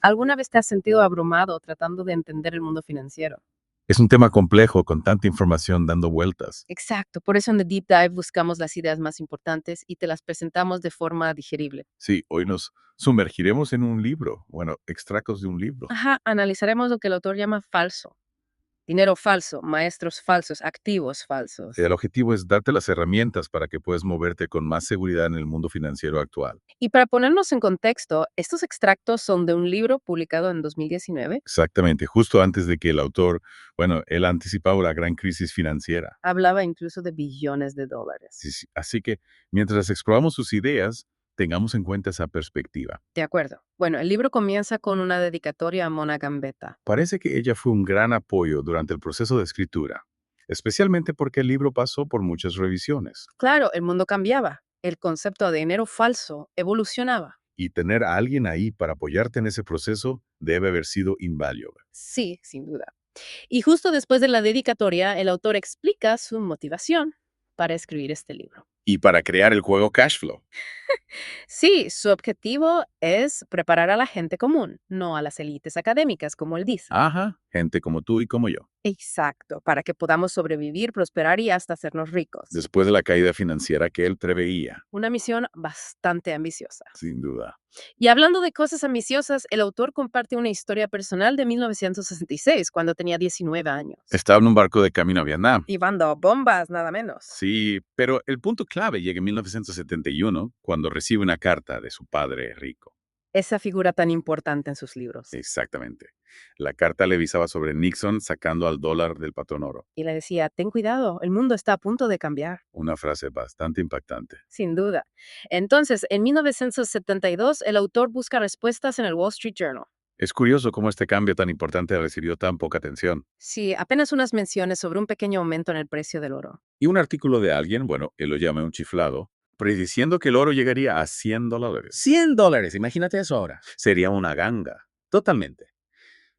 ¿Alguna vez te has sentido abrumado tratando de entender el mundo financiero? Es un tema complejo con tanta información dando vueltas. Exacto, por eso en The Deep Dive buscamos las ideas más importantes y te las presentamos de forma digerible. Sí, hoy nos sumergiremos en un libro, bueno, extractos de un libro. Ajá, analizaremos lo que el autor llama falso. Dinero falso, maestros falsos, activos falsos. El objetivo es darte las herramientas para que puedas moverte con más seguridad en el mundo financiero actual. Y para ponernos en contexto, estos extractos son de un libro publicado en 2019. Exactamente, justo antes de que el autor, bueno, él anticipaba la gran crisis financiera. Hablaba incluso de billones de Sí, dólares. sí, así que mientras exploramos sus ideas, tengamos en cuenta esa perspectiva. De acuerdo. Bueno, el libro comienza con una dedicatoria a Mona Gambetta. Parece que ella fue un gran apoyo durante el proceso de escritura, especialmente porque el libro pasó por muchas revisiones. Claro, el mundo cambiaba. El concepto de dinero falso evolucionaba. Y tener a alguien ahí para apoyarte en ese proceso debe haber sido invaluable. Sí, sin duda. Y justo después de la dedicatoria, el autor explica su motivación para escribir este libro. Y para crear el juego cash flow. Sí, su objetivo es preparar a la gente común, no a las élites académicas, como él dice. Ajá, gente como tú y como yo. Exacto, para que podamos sobrevivir, prosperar y hasta hacernos ricos. Después de la caída financiera que él preveía, Una misión bastante ambiciosa. sin duda. Y hablando de cosas ambiciosas, el autor comparte una historia personal de 1966, cuando tenía 19 años. Estaba en un barco de camino a Vietnam. Y bando bombas, nada menos. Sí, pero el punto clave llega en 1971, cuando recibe una carta de su padre rico. Esa figura tan importante en sus libros. Exactamente. La carta le avisaba sobre Nixon sacando al dólar del patrón oro. Y le decía, ten cuidado, el mundo está a punto de cambiar. Una frase bastante impactante. Sin duda. Entonces, en 1972, el autor busca respuestas en el Wall Street Journal. Es curioso cómo este cambio tan importante recibió tan poca atención. Sí, apenas unas menciones sobre un pequeño aumento en el precio del oro. Y un artículo de alguien, bueno, él lo llama un chiflado, prediciendo que el oro llegaría a $100. $100, imagínate eso ahora. Sería una ganga. Totalmente.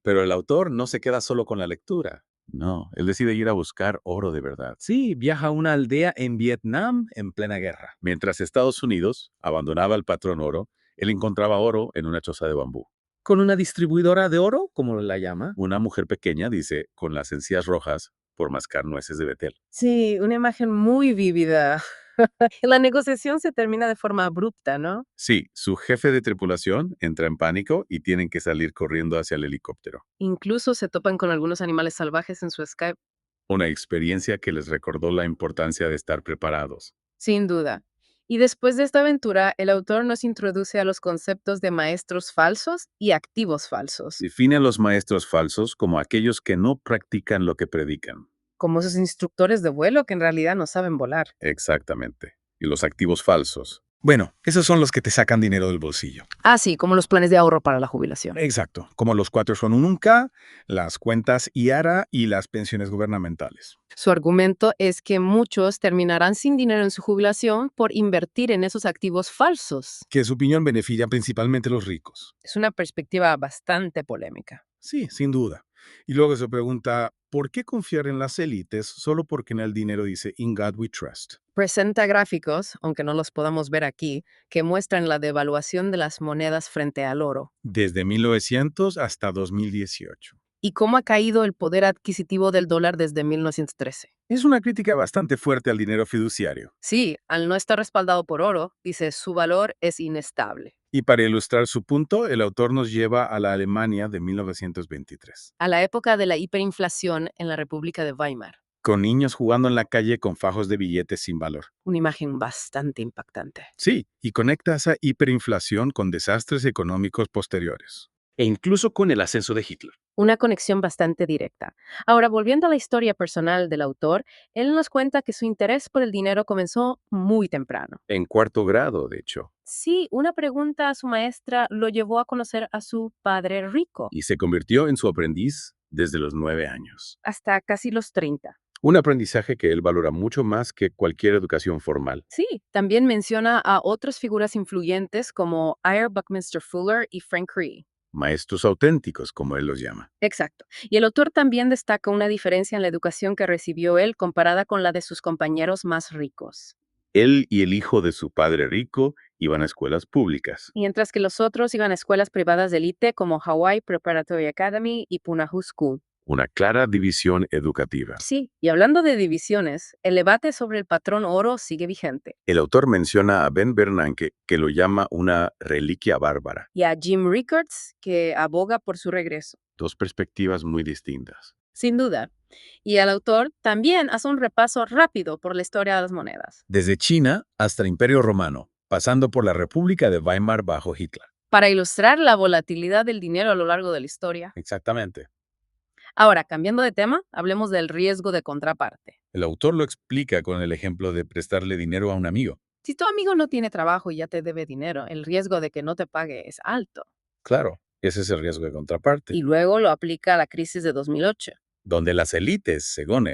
Pero el autor no se queda solo con la lectura. No, él decide ir a buscar oro de verdad. Sí, viaja a una aldea en Vietnam en plena guerra. Mientras Estados Unidos abandonaba el patrón oro, él encontraba oro en una choza de bambú. Con una distribuidora de oro, como la llama. Una mujer pequeña, dice, con las encías rojas por mascar nueces de Betel. Sí, una imagen muy vívida. La negociación se termina de forma abrupta, ¿no? Sí, su jefe de tripulación entra en pánico y tienen que salir corriendo hacia el helicóptero. Incluso se topan con algunos animales salvajes en su Skype. Una experiencia que les recordó la importancia de estar preparados. Sin duda. Y después de esta aventura, el autor nos introduce a los conceptos de maestros falsos y activos falsos, Define a los maestros falsos como aquellos que no practican lo que predican. como esos instructores de vuelo que en realidad no saben volar. Exactamente. Y los activos falsos. Bueno, esos son los que te sacan dinero del bolsillo. Ah, sí, como los planes de ahorro para la jubilación. Exacto, como los 4 son un K, las cuentas IARA y las pensiones gubernamentales. Su argumento es que muchos terminarán sin dinero en su jubilación por invertir en esos activos falsos. Que su opinión beneficia principalmente a los ricos. Es una perspectiva bastante polémica. Sí, sin duda. Y luego se pregunta, ¿por qué confiar en las élites solo porque en el dinero dice In God We Trust? Presenta gráficos, aunque no los podamos ver aquí, que muestran la devaluación de las monedas frente al oro Desde 1900 hasta 2018. y cómo ha caído el poder adquisitivo del dólar desde 1913. Es una crítica bastante fuerte al dinero fiduciario. Sí, al no estar respaldado por oro, dice su valor es inestable. Y para ilustrar su punto, el autor nos lleva a la Alemania de 1923, A la época de la hiperinflación en la República de Weimar. con niños jugando en la calle con fajos de billetes sin valor. Una imagen bastante impactante. Sí, y conecta esa hiperinflación con desastres económicos posteriores. E incluso con el ascenso de Hitler. Una conexión bastante directa. Ahora, volviendo a la historia personal del autor, él nos cuenta que su interés por el dinero comenzó muy temprano. En cuarto grado, de hecho. Sí, una pregunta a su maestra lo llevó a conocer a su padre rico, Y se convirtió en su aprendiz desde los 9 años. hasta casi los 30. Un aprendizaje que él valora mucho más que cualquier educación formal. Sí, también menciona a otras figuras influyentes como Ira Buckminster Fuller y Frank Cree. Maestros auténticos, como él los llama. Exacto. Y el autor también destaca una diferencia en la educación que recibió él comparada con la de sus compañeros más ricos. Él y el hijo de su padre rico Iban a escuelas públicas. mientras que los otros iban a escuelas privadas de élite como Hawaii Preparatory Academy y Punahou School. Una clara división educativa. Sí, y hablando de divisiones, el debate sobre el patrón oro sigue vigente. El autor menciona a Ben Bernanke, que lo llama una reliquia bárbara. Y a Jim Rickards, que aboga por su regreso. Dos perspectivas muy distintas. Sin duda. Y el autor también hace un repaso rápido por la historia de las monedas, Desde China hasta el Imperio Romano, pasando por la República de Weimar bajo Hitler. para ilustrar la volatilidad del dinero a lo largo de la historia. Exactamente. Ahora, cambiando de tema, hablemos del riesgo de contraparte. El autor lo explica con el ejemplo de prestarle dinero a un amigo. Si tu amigo no tiene trabajo y ya te debe dinero, el riesgo de que no te pague es alto. Claro, ese es el riesgo de contraparte. Y luego lo aplica a la crisis de 2008. Donde las élites, según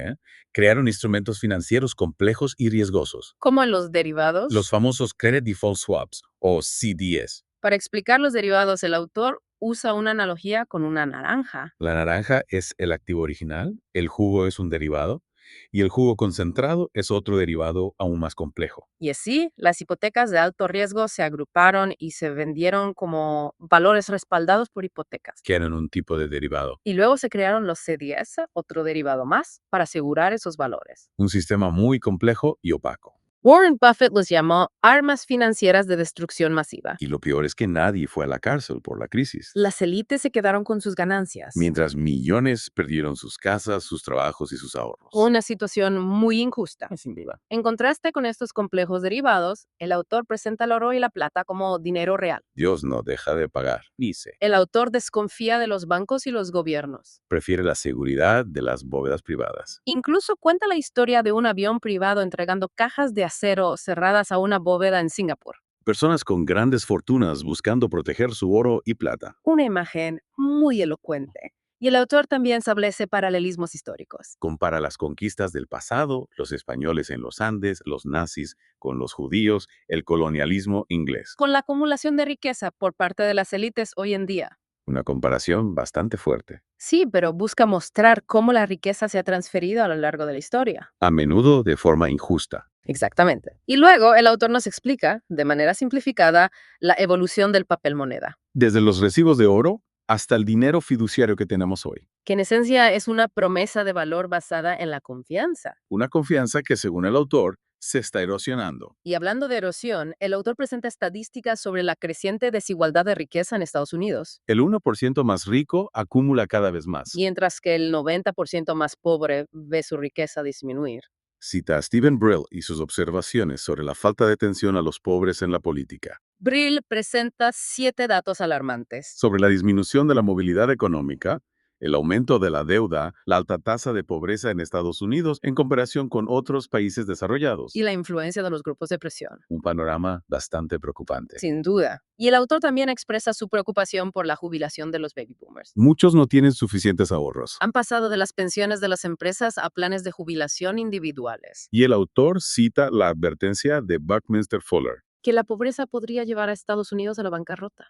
crearon instrumentos financieros complejos y riesgosos, Como en los derivados. los famosos Credit Default Swaps o CDS. Para explicar los derivados, el autor usa una analogía con una naranja. La naranja es el activo original, el jugo es un derivado, y el jugo concentrado es otro derivado aún más complejo. Y así, las hipotecas de alto riesgo se agruparon y se vendieron como valores respaldados por hipotecas. Que eran un tipo de derivado. Y luego se crearon los CDS, otro derivado más, para asegurar esos valores. Un sistema muy complejo y opaco. Warren Buffett los llamó armas financieras de destrucción masiva. Y lo peor es que nadie fue a la cárcel por la crisis. Las élites se quedaron con sus ganancias. Mientras millones perdieron sus casas, sus trabajos y sus ahorros. Una situación muy injusta. Sin duda. En contraste con estos complejos derivados, el autor presenta el oro y la plata como dinero real. Dios no deja de pagar, dice. El autor desconfía de los bancos y los gobiernos. Prefiere la seguridad de las bóvedas privadas. Incluso cuenta la historia de un avión privado entregando cajas de acero cerradas a una bóveda en Singapur. Personas con grandes fortunas buscando proteger su oro y plata. Una imagen muy elocuente. Y el autor también establece paralelismos históricos. Compara las conquistas del pasado, los españoles en los Andes, los nazis con los judíos, el colonialismo inglés. Con la acumulación de riqueza por parte de las élites hoy en día. Una comparación bastante fuerte. Sí, pero busca mostrar cómo la riqueza se ha transferido a lo largo de la historia. A menudo de forma injusta. Exactamente. Y luego el autor nos explica, de manera simplificada, la evolución del papel moneda, Desde los recibos de oro hasta el dinero fiduciario que tenemos hoy. que en esencia es una promesa de valor basada en la confianza. Una confianza que, según el autor, se está erosionando. Y hablando de erosión, el autor presenta estadísticas sobre la creciente desigualdad de riqueza en Estados Unidos, El 1% más rico acumula cada vez más. mientras que el 90% más pobre ve su riqueza disminuir. Cita a Stephen Brill y sus observaciones sobre la falta de atención a los pobres en la política. Brill presenta 7 datos alarmantes. Sobre la disminución de la movilidad económica, el aumento de la deuda, la alta tasa de pobreza en Estados Unidos en comparación con otros países desarrollados. Y la influencia de los grupos de presión. Un panorama bastante preocupante. Sin duda. Y el autor también expresa su preocupación por la jubilación de los baby boomers. Muchos no tienen suficientes ahorros. Han pasado de las pensiones de las empresas a planes de jubilación individuales. Y el autor cita la advertencia de Buckminster Fuller. Que la pobreza podría llevar a Estados Unidos a la bancarrota.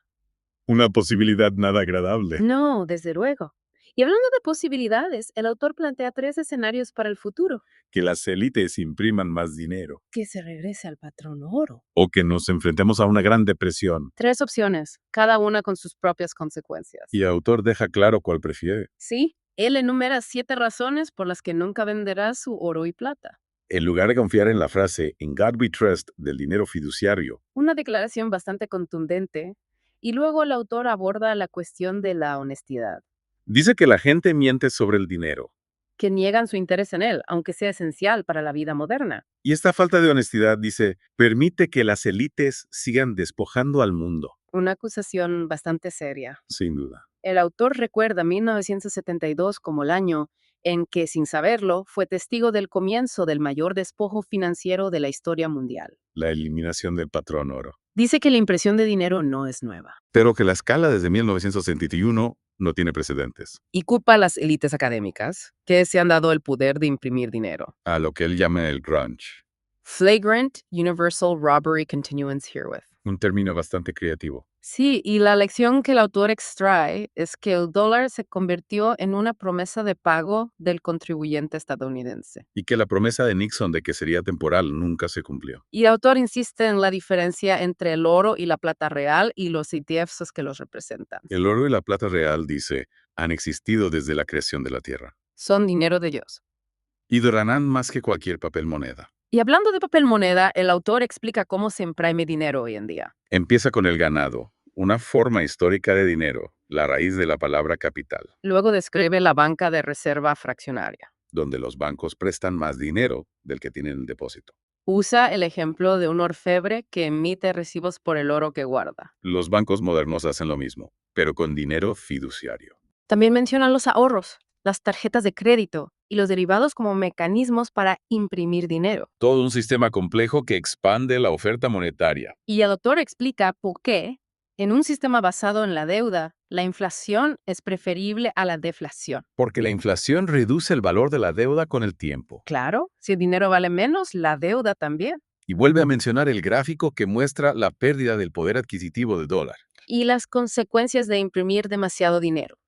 Una posibilidad nada agradable. No, desde luego. Y hablando de posibilidades, el autor plantea 3 escenarios para el futuro. Que las élites impriman más dinero. Que se regrese al patrón oro. O que nos enfrentemos a una gran depresión. 3 opciones, cada una con sus propias consecuencias. Y el autor deja claro cuál prefiere. Sí, él enumera 7 razones por las que nunca venderá su oro y plata. En lugar de confiar en la frase "In God we trust" del dinero fiduciario, Una declaración bastante contundente. Y luego el autor aborda la cuestión de la honestidad, dice que la gente miente sobre el dinero. que niegan su interés en él, aunque sea esencial para la vida moderna. Y esta falta de honestidad, dice, permite que las élites sigan despojando al mundo. Una acusación bastante seria. Sin duda. El autor recuerda 1972 como el año en que, sin saberlo, fue testigo del comienzo del mayor despojo financiero de la historia mundial. La eliminación del patrón oro. Dice que la impresión de dinero no es nueva. Pero que la escala desde 1971 no tiene precedentes. Y culpa a las élites académicas, que se han dado el poder de imprimir dinero. A lo que él llama el grunge. Flagrant Universal Robbery Continuance Herewith. Un término bastante creativo. Sí, y la lección que el autor extrae es que el dólar se convirtió en una promesa de pago del contribuyente estadounidense. Y que la promesa de Nixon de que sería temporal nunca se cumplió. Y el autor insiste en la diferencia entre el oro y la plata real y los ETFs que los representan. El oro y la plata real, dice, han existido desde la creación de la Tierra. Son dinero de Dios. Y durarán más que cualquier papel moneda. Y hablando de papel moneda, el autor explica cómo se imprime dinero hoy en día. Empieza con el ganado, una forma histórica de dinero, la raíz de la palabra capital, Luego describe la banca de reserva fraccionaria. donde los bancos prestan más dinero del que tienen en depósito. Usa el ejemplo de un orfebre que emite recibos por el oro que guarda. Los bancos modernos hacen lo mismo, pero con dinero fiduciario. También menciona los ahorros, las tarjetas de crédito y los derivados como mecanismos para imprimir dinero. Todo un sistema complejo que expande la oferta monetaria. Y el autor explica por qué, en un sistema basado en la deuda, la inflación es preferible a la deflación. Porque la inflación reduce el valor de la deuda con el tiempo. Claro, si el dinero vale menos, la deuda también. Y vuelve a mencionar el gráfico que muestra la pérdida del poder adquisitivo del dólar. Y las consecuencias de imprimir demasiado dinero.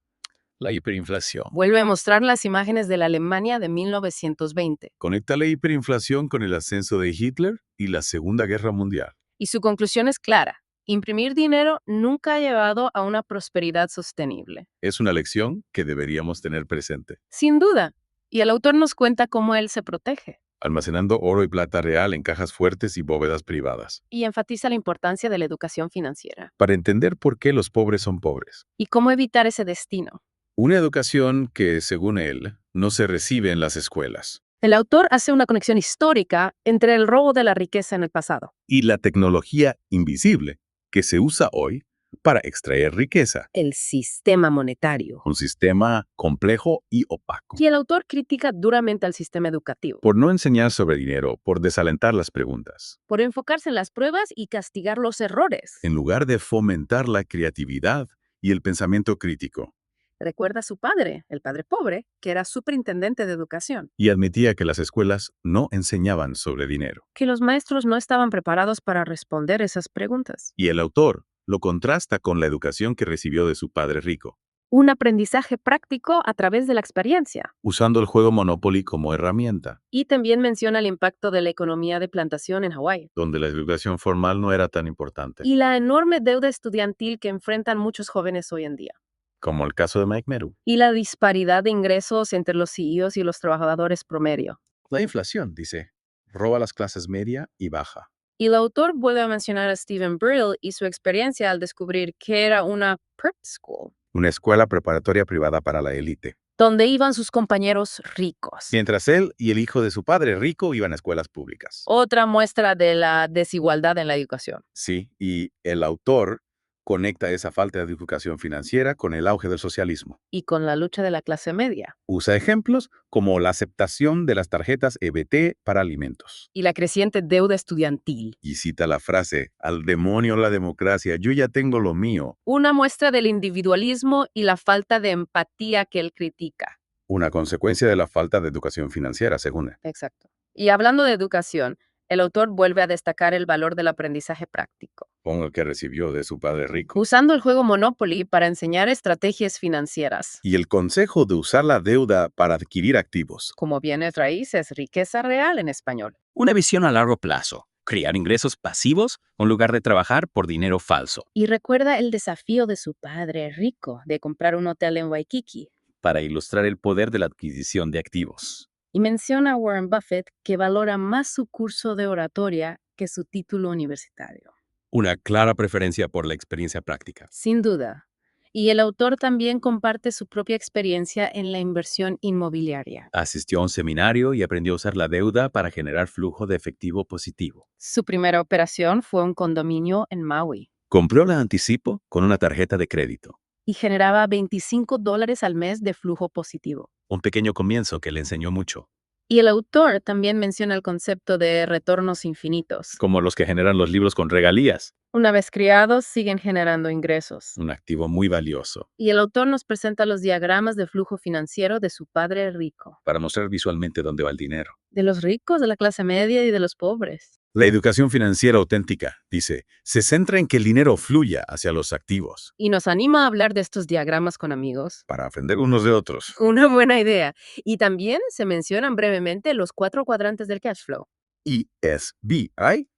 La hiperinflación. Vuelve a mostrar las imágenes de la Alemania de 1920. Conecta la hiperinflación con el ascenso de Hitler y la Segunda Guerra Mundial. Y su conclusión es clara. Imprimir dinero nunca ha llevado a una prosperidad sostenible. Es una lección que deberíamos tener presente. Sin duda. Y el autor nos cuenta cómo él se protege. Almacenando oro y plata real en cajas fuertes y bóvedas privadas. Y enfatiza la importancia de la educación financiera. Para entender por qué los pobres son pobres. Y cómo evitar ese destino. Una educación que, según él, no se recibe en las escuelas. El autor hace una conexión histórica entre el robo de la riqueza en el pasado. Y la tecnología invisible que se usa hoy para extraer riqueza. El sistema monetario. Un sistema complejo y opaco. Y el autor critica duramente al sistema educativo. Por no enseñar sobre dinero, por desalentar las preguntas. Por enfocarse en las pruebas y castigar los errores. En lugar de fomentar la creatividad y el pensamiento crítico. Recuerda a su padre, el padre pobre, que era superintendente de educación. Y admitía que las escuelas no enseñaban sobre dinero. Que los maestros no estaban preparados para responder esas preguntas. Y el autor lo contrasta con la educación que recibió de su padre rico, Un aprendizaje práctico a través de la experiencia. usando el juego Monopoly como herramienta, Y también menciona el impacto de la economía de plantación en Hawái. donde la educación formal no era tan importante, Y la enorme deuda estudiantil que enfrentan muchos jóvenes hoy en día. como el caso de Mike Meru. Y la disparidad de ingresos entre los CEOs y los trabajadores promedio. La inflación, dice, roba a las clases media y baja. Y el autor vuelve a mencionar a Stephen Brill y su experiencia al descubrir que era una prep school, Una escuela preparatoria privada para la élite. donde iban sus compañeros ricos. Mientras él y el hijo de su padre rico iban a escuelas públicas. Otra muestra de la desigualdad en la educación. Sí, y el autor conecta esa falta de educación financiera con el auge del socialismo. Y con la lucha de la clase media. Usa ejemplos como la aceptación de las tarjetas EBT para alimentos. Y la creciente deuda estudiantil. Y cita la frase, al demonio la democracia, yo ya tengo lo mío. Una muestra del individualismo y la falta de empatía que él critica. Una consecuencia de la falta de educación financiera, según él. Exacto. Y hablando de educación, el autor vuelve a destacar el valor del aprendizaje práctico, Con el que recibió de su padre rico. usando el juego Monopoly para enseñar estrategias financieras, Y el consejo de usar la deuda para adquirir activos. como bienes raíces, riqueza real en español. Una visión a largo plazo. Crear ingresos pasivos en lugar de trabajar por dinero falso. Y recuerda el desafío de su padre rico de comprar un hotel en Waikiki. Para ilustrar el poder de la adquisición de activos. Y menciona a Warren Buffett que valora más su curso de oratoria que su título universitario. Una clara preferencia por la experiencia práctica. Sin duda. Y el autor también comparte su propia experiencia en la inversión inmobiliaria. Asistió a un seminario y aprendió a usar la deuda para generar flujo de efectivo positivo. Su primera operación fue un condominio en Maui Compró la anticipo con una tarjeta de crédito. y generaba $25 al mes de flujo positivo. Un pequeño comienzo que le enseñó mucho. Y el autor también menciona el concepto de retornos infinitos. Como los que generan los libros con regalías. Una vez criados, siguen generando ingresos. Un activo muy valioso. Y el autor nos presenta los diagramas de flujo financiero de su padre rico. Para mostrar visualmente dónde va el dinero. De los ricos, de la clase media y de los pobres. La educación financiera auténtica, dice, se centra en que el dinero fluya hacia los activos Y nos anima a hablar de estos diagramas con amigos. para aprender unos de otros. Una buena idea. Y también se mencionan brevemente los 4 cuadrantes del cash flow. ESBI,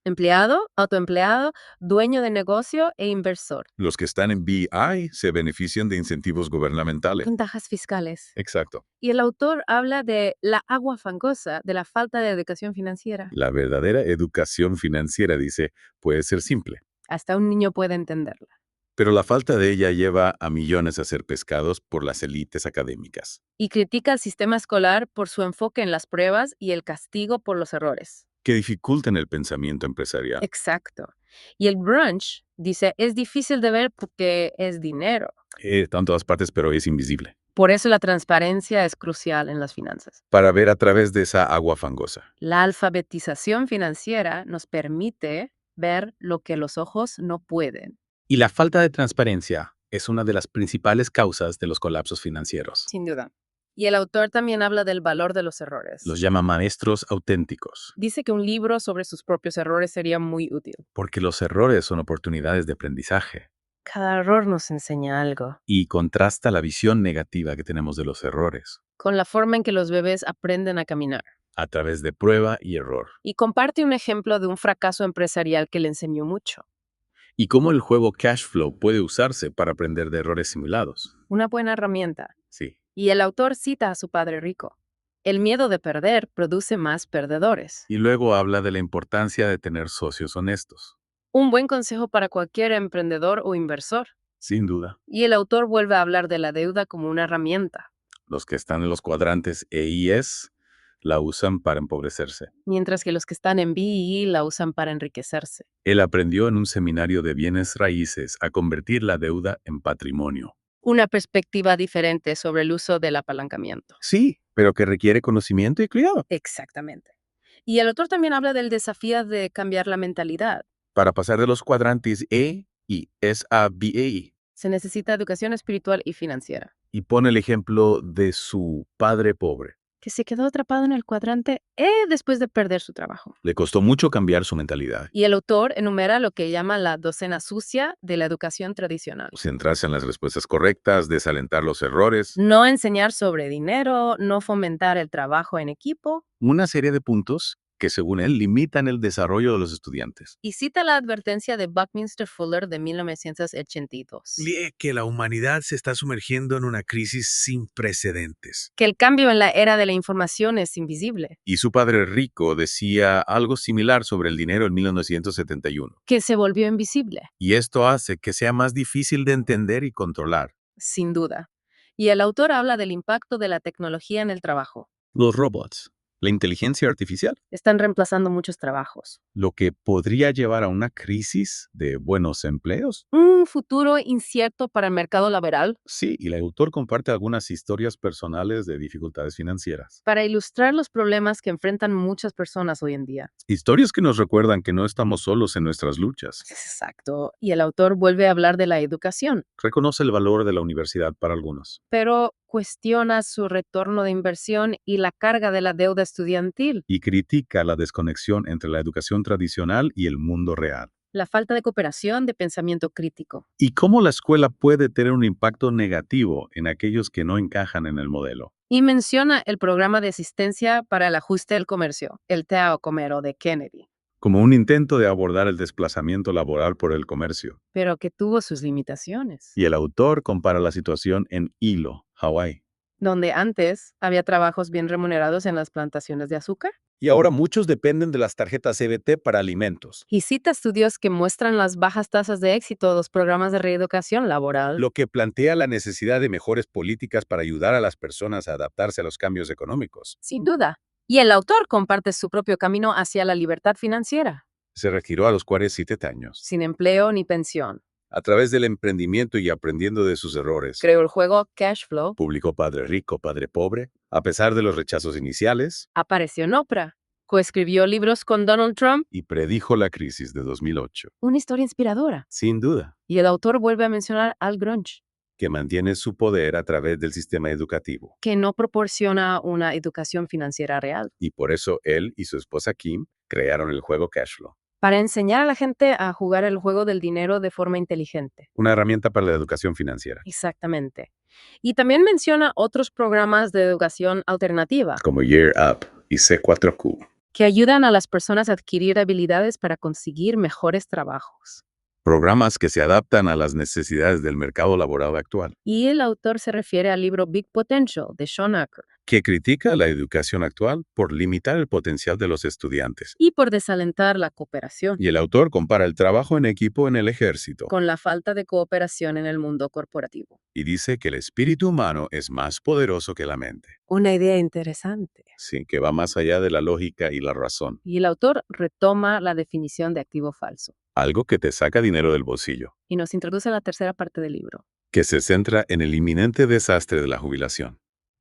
Empleado, autoempleado, dueño de negocio e inversor. los que están en BI se benefician de incentivos gubernamentales. Ventajas fiscales. Exacto. Y el autor habla de la agua fangosa, de la falta de educación financiera. La verdadera educación financiera, dice, puede ser simple, Hasta un niño puede entenderla. pero la falta de ella lleva a millones a ser pescados por las élites académicas, Y critica al sistema escolar por su enfoque en las pruebas y el castigo por los errores. que dificultan el pensamiento empresarial. Exacto. Y el brunch, dice, es difícil de ver porque es dinero. Está en todas partes, pero es invisible. Por eso la transparencia es crucial en las finanzas. Para ver a través de esa agua fangosa. La alfabetización financiera nos permite ver lo que los ojos no pueden. Y la falta de transparencia es una de las principales causas de los colapsos financieros. Sin duda. Y el autor también habla del valor de los errores. Los llama maestros auténticos, Dice que un libro sobre sus propios errores sería muy útil. porque los errores son oportunidades de aprendizaje Cada error nos enseña algo. y contrasta la visión negativa que tenemos de los errores Con la forma en que los bebés aprenden a caminar. a través de prueba y error. Y comparte un ejemplo de un fracaso empresarial que le enseñó mucho. Y cómo el juego cash flow puede usarse para aprender de errores simulados. Una buena herramienta. Sí. Y el autor cita a su padre rico. El miedo de perder produce más perdedores. Y luego habla de la importancia de tener socios honestos. Un buen consejo para cualquier emprendedor o inversor. Sin duda. Y el autor vuelve a hablar de la deuda como una herramienta, Los que están en los cuadrantes E y S la usan para empobrecerse. mientras que los que están en BEE la usan para enriquecerse. Él aprendió en un seminario de bienes raíces a convertir la deuda en patrimonio. Una perspectiva diferente sobre el uso del apalancamiento. Sí, pero que requiere conocimiento y cuidado. Exactamente. Y el autor también habla del desafío de cambiar la mentalidad. Para pasar de los cuadrantes E y SABA. Se necesita educación espiritual y financiera. Y pone el ejemplo de su padre pobre. Que se quedó atrapado en el cuadrante E después de perder su trabajo. Le costó mucho cambiar su mentalidad. Y el autor enumera lo que llama la docena sucia de la educación tradicional. Centrarse en las respuestas correctas, desalentar los errores. No enseñar sobre dinero, no fomentar el trabajo en equipo. Una serie de puntos que, según él, limitan el desarrollo de los estudiantes. Y cita la advertencia de Buckminster Fuller de 1982. Lee que la humanidad se está sumergiendo en una crisis sin precedentes. Que el cambio en la era de la información es invisible. Y su padre rico decía algo similar sobre el dinero en 1971. Que se volvió invisible, Y esto hace que sea más difícil de entender y controlar. sin duda. Y el autor habla del impacto de la tecnología en el trabajo. Los robots, la inteligencia artificial. Están reemplazando muchos trabajos. Lo que podría llevar a una crisis de buenos empleos. Un futuro incierto para el mercado laboral. Sí, y el autor comparte algunas historias personales de dificultades financieras. Para ilustrar los problemas que enfrentan muchas personas hoy en día. Historias que nos recuerdan que no estamos solos en nuestras luchas. Exacto. Y el autor vuelve a hablar de la educación, Reconoce el valor de la universidad para algunos. pero cuestiona su retorno de inversión y la carga de la deuda estudiantil. Y critica la desconexión entre la educación tradicional y el mundo real. La falta de cooperación, de pensamiento crítico. Y cómo la escuela puede tener un impacto negativo en aquellos que no encajan en el modelo. Y menciona el programa de asistencia para el ajuste del comercio, el TEA Comero de Kennedy, Como un intento de abordar el desplazamiento laboral por el comercio. pero que tuvo sus limitaciones. Y el autor compara la situación en Hilo, Hawái. Donde antes había trabajos bien remunerados en las plantaciones de azúcar. Y ahora muchos dependen de las tarjetas CBT para alimentos, Y cita estudios que muestran las bajas tasas de éxito de los programas de reeducación laboral. lo que plantea la necesidad de mejores políticas para ayudar a las personas a adaptarse a los cambios económicos. Sin duda. Y el autor comparte su propio camino hacia la libertad financiera, Se retiró a los 47 años. sin empleo ni pensión. A través del emprendimiento y aprendiendo de sus errores, Creó el juego Cash Flow, publicó Padre Rico, Padre Pobre, a pesar de los rechazos iniciales, apareció en Oprah, coescribió libros con Donald Trump, y predijo la crisis de 2008. una historia inspiradora. Sin duda, Y el autor vuelve a mencionar al grunge, que mantiene su poder a través del sistema educativo. que no proporciona una educación financiera real. Y por eso él y su esposa Kim Crearon el juego Cashflow, para enseñar a la gente a jugar el juego del dinero de forma inteligente. una herramienta para la educación financiera, Exactamente. Y también menciona otros programas de educación alternativa como Year Up y C4Q. que ayudan a las personas a adquirir habilidades para conseguir mejores trabajos. Programas que se adaptan a las necesidades del mercado laboral actual, Y el autor se refiere al libro Big Potential de Sean Acker que critica la educación actual por limitar el potencial de los estudiantes. y por desalentar la cooperación Y el autor compara el trabajo en equipo en el ejército con la falta de cooperación en el mundo corporativo. y dice que el espíritu humano es más poderoso que la mente. Una idea interesante. Sí, que va más allá de la lógica y la razón. Y el autor retoma la definición de activo falso Algo que te saca dinero del bolsillo, y nos introduce a la tercera parte del libro. que se centra en el inminente desastre de la jubilación.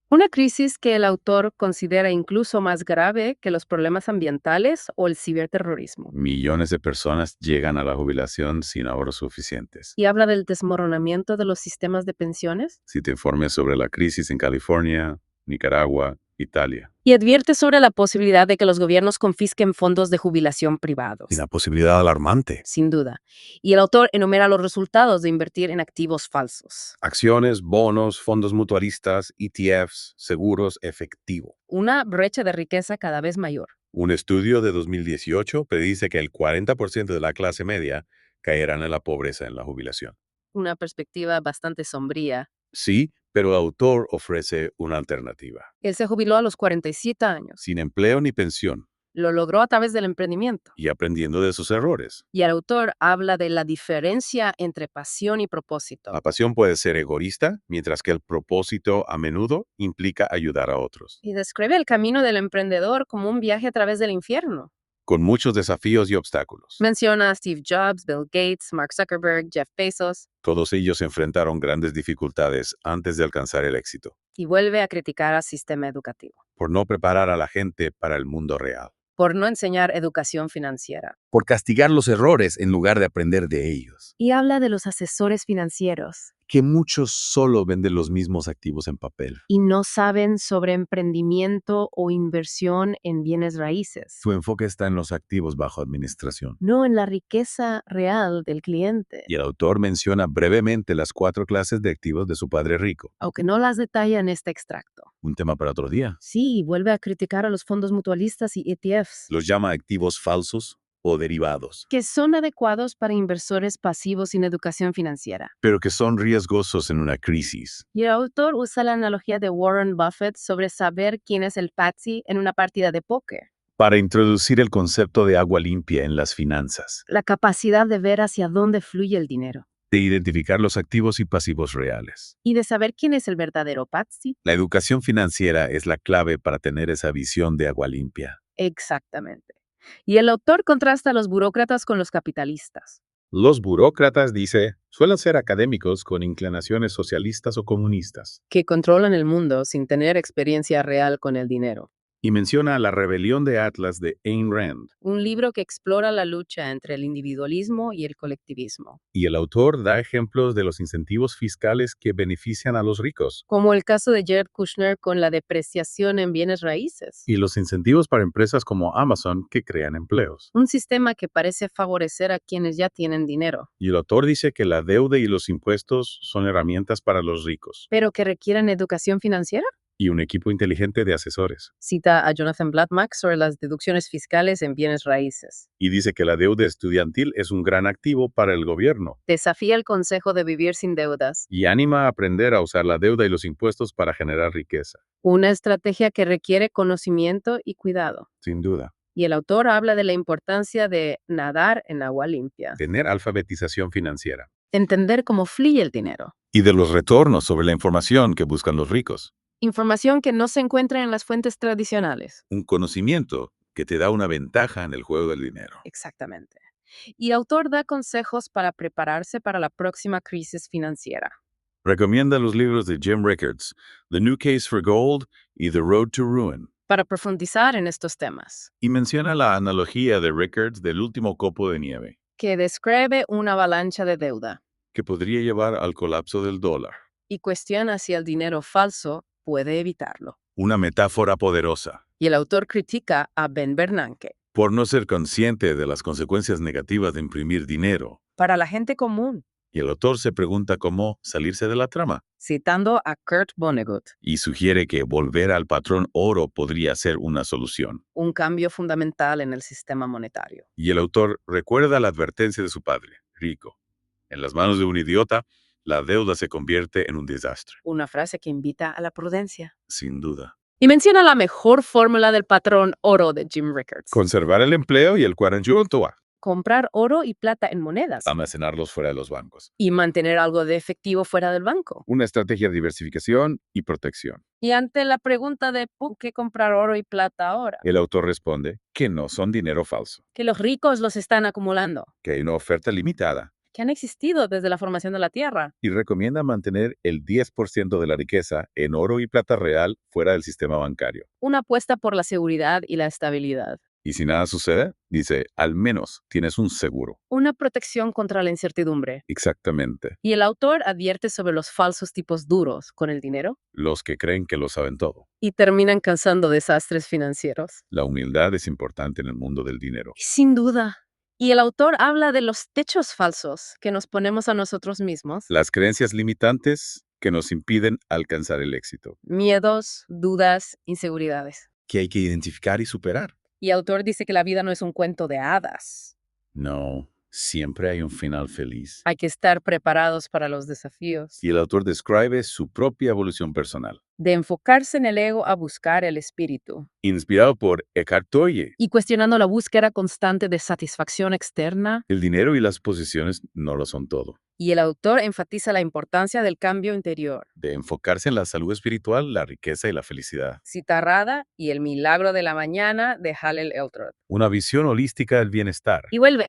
Una crisis que el autor considera incluso más grave que los problemas ambientales o el ciberterrorismo. Millones de personas llegan a la jubilación sin ahorros suficientes. Y habla del desmoronamiento de los sistemas de pensiones Si te informes sobre la crisis en California, Nicaragua, Italia. y advierte sobre la posibilidad de que los gobiernos confisquen fondos de jubilación privados. Una posibilidad alarmante. Sin duda. Y el autor enumera los resultados de invertir en activos falsos. Acciones, bonos, fondos mutualistas, ETFs, seguros, efectivo. Una brecha de riqueza cada vez mayor. Un estudio de 2018 predice que el 40% de la clase media caerán en la pobreza en la jubilación. Una perspectiva bastante sombría. Sí, pero el autor ofrece una alternativa. Él se jubiló a los 47 años. Sin empleo ni pensión Lo logró a través del emprendimiento. y aprendiendo de sus errores. Y el autor habla de la diferencia entre pasión y propósito. La pasión puede ser egoísta, mientras que el propósito a menudo implica ayudar a otros. Y describe el camino del emprendedor como un viaje a través del infierno. Con muchos desafíos y obstáculos. Menciona a Steve Jobs, Bill Gates, Mark Zuckerberg, Jeff Bezos, Todos ellos enfrentaron grandes dificultades antes de alcanzar el éxito, y vuelve a criticar al sistema educativo por no preparar a la gente para el mundo real, por no enseñar educación financiera. por castigar los errores en lugar de aprender de ellos, Y habla de los asesores financieros que muchos solo venden los mismos activos en papel. y no saben sobre emprendimiento o inversión en bienes raíces, Su enfoque está en los activos bajo administración. no en la riqueza real del cliente, Y el autor menciona brevemente las 4 clases de activos de su padre rico, aunque no las detalla en este extracto. un tema para otro día. Sí, vuelve a criticar a los fondos mutualistas y ETFs, Los llama activos falsos o derivados, que son adecuados para inversores pasivos sin educación financiera. pero que son riesgosos en una crisis. Y el autor usa la analogía de Warren Buffett sobre saber quién es el patsy en una partida de póker. Para introducir el concepto de agua limpia en las finanzas, La capacidad de ver hacia dónde fluye el dinero de identificar los activos y pasivos reales. y de saber quién es el verdadero patsy. La educación financiera es la clave para tener esa visión de agua limpia. Exactamente. Y el autor contrasta a los burócratas con los capitalistas. Los burócratas, dice, suelen ser académicos con inclinaciones socialistas o comunistas. Que controlan el mundo sin tener experiencia real con el dinero. Y menciona La rebelión de Atlas de Ayn Rand. Un libro que explora la lucha entre el individualismo y el colectivismo. Y el autor da ejemplos de los incentivos fiscales que benefician a los ricos Como el caso de Jared Kushner con la depreciación en bienes raíces. y los incentivos para empresas como Amazon que crean empleos. Un sistema que parece favorecer a quienes ya tienen dinero, Y el autor dice que la deuda y los impuestos son herramientas para los ricos pero que requieren educación financiera. y un equipo inteligente de asesores. Cita a Jonathan Blatmack sobre las deducciones fiscales en bienes raíces. Y dice que la deuda estudiantil es un gran activo para el gobierno Desafía el consejo de vivir sin deudas. y anima a aprender a usar la deuda y los impuestos para generar riqueza, Una estrategia que requiere conocimiento y cuidado. sin duda. Y el autor habla de la importancia de nadar en agua limpia. Tener alfabetización financiera. Entender cómo fluye el dinero. Y de los retornos sobre la información que buscan los ricos. Información que no se encuentra en las fuentes tradicionales. Un conocimiento que te da una ventaja en el juego del dinero. Exactamente. Y el autor da consejos para prepararse para la próxima crisis financiera. Recomienda los libros de Jim Rickards, The New Case for Gold y The Road to Ruin. Para profundizar en estos temas, Y menciona la analogía de Rickards del último copo de nieve, que describe una avalancha de deuda que podría llevar al colapso del dólar. y cuestiona si el dinero falso puede evitarlo. Una metáfora poderosa. Y el autor critica a Ben Bernanke. por no ser consciente de las consecuencias negativas de imprimir dinero. Para la gente común, Y el autor se pregunta cómo salirse de la trama citando a Kurt Vonnegut, y sugiere que volver al patrón oro podría ser una solución. un cambio fundamental en el sistema monetario. Y el autor recuerda la advertencia de su padre, Rico. En las manos de un idiota, la deuda se convierte en un desastre. Una frase que invita a la prudencia. Sin duda. Y menciona la mejor fórmula del patrón oro de Jim Rickards. Conservar el empleo y el 48 A. Comprar oro y plata en monedas. Almacenarlos fuera de los bancos. Y mantener algo de efectivo fuera del banco. Una estrategia de diversificación y protección. Y ante la pregunta de ¿por qué comprar oro y plata ahora? El autor responde que no son dinero falso, Que los ricos los están acumulando, que hay una oferta limitada que han existido desde la formación de la Tierra. y recomienda mantener el 10% de la riqueza en oro y plata real fuera del sistema bancario. Una apuesta por la seguridad y la estabilidad. Y si nada sucede, dice, al menos tienes un seguro. Una protección contra la incertidumbre. Exactamente. Y el autor advierte sobre los falsos tipos duros con el dinero Los que creen que lo saben todo. y terminan causando desastres financieros. La humildad es importante en el mundo del dinero. Sin duda. Y el autor habla de los techos falsos que nos ponemos a nosotros mismos. Las creencias limitantes que nos impiden alcanzar el éxito, Miedos, dudas, inseguridades. que hay que identificar y superar. Y el autor dice que la vida no es un cuento de hadas. No, siempre hay un final feliz. Hay que estar preparados para los desafíos. Y el autor describe su propia evolución personal, De enfocarse en el ego a buscar el espíritu. inspirado por Eckhart Tolle. Y cuestionando la búsqueda constante de satisfacción externa. El dinero y las posesiones no lo son todo. Y el autor enfatiza la importancia del cambio interior. De enfocarse en la salud espiritual, la riqueza y la felicidad. Cita Rada y el milagro de la mañana de Hallel Elrod. Una visión holística del bienestar. Y vuelve.